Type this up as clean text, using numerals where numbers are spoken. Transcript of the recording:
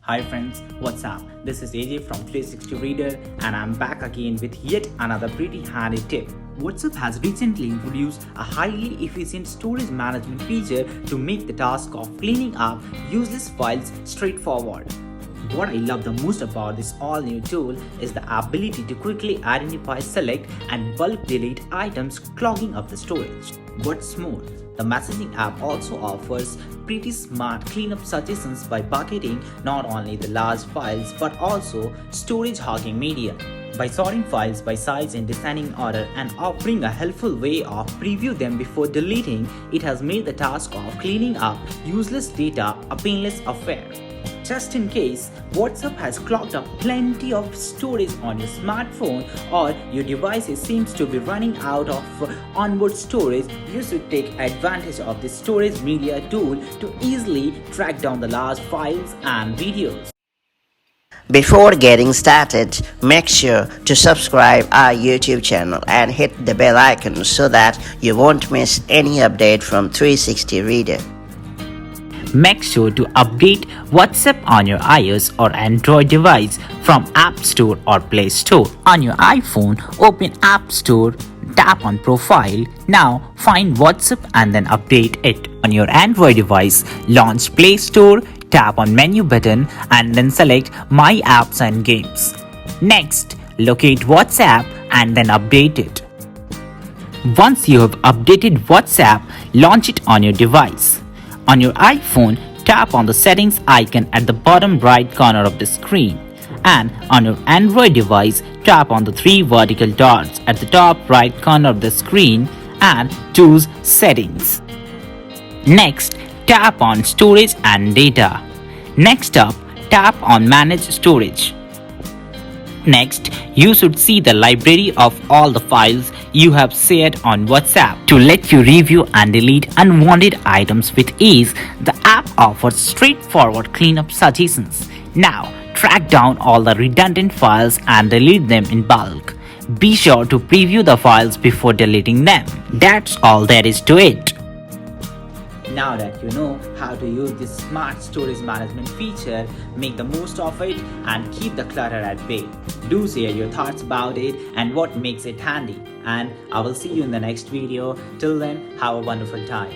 Hi friends, what's up? This is AJ from 360 Reader and I'm back again with yet another pretty handy tip. WhatsApp has recently introduced a highly efficient storage management feature to make the task of cleaning up useless files straightforward. What I love the most about this all-new tool is the ability to quickly identify, select, and bulk delete items clogging up the storage. What's more, the messaging app also offers pretty smart cleanup suggestions by bucketing not only the large files but also storage hogging media. By sorting files by size in descending order and offering a helpful way of preview them before deleting, it has made the task of cleaning up useless data a painless affair. Just in case WhatsApp has clogged up plenty of storage on your smartphone or your device seems to be running out of onboard storage, you should take advantage of this storage media tool to easily track down the large files and videos. Before getting started, make sure to subscribe our YouTube channel and hit the bell icon so that you won't miss any update from 360 Reader. Make sure to update WhatsApp on your iOS or Android device from App Store or Play Store. On your iPhone, open App Store, tap on Profile. Now find WhatsApp and then update it. On your Android device, launch Play Store, tap on Menu button and then select My Apps and Games. Next, locate WhatsApp and then update it. Once you have updated WhatsApp, launch it on your device. On your iPhone, tap on the settings icon at the bottom right corner of the screen. And on your Android device, tap on the three vertical dots at the top right corner of the screen and choose Settings. Next, tap on Storage and Data. Next up, tap on Manage Storage. Next, you should see the library of all the files you have shared on WhatsApp. To let you review and delete unwanted items with ease, the app offers straightforward cleanup suggestions. Now, track down all the redundant files and delete them in bulk. Be sure to preview the files before deleting them. That's all there is to it. Now that you know how to use this smart storage management feature, make the most of it and keep the clutter at bay. Do share your thoughts about it and what makes it handy. And I will see you in the next video. Till then, have a wonderful time.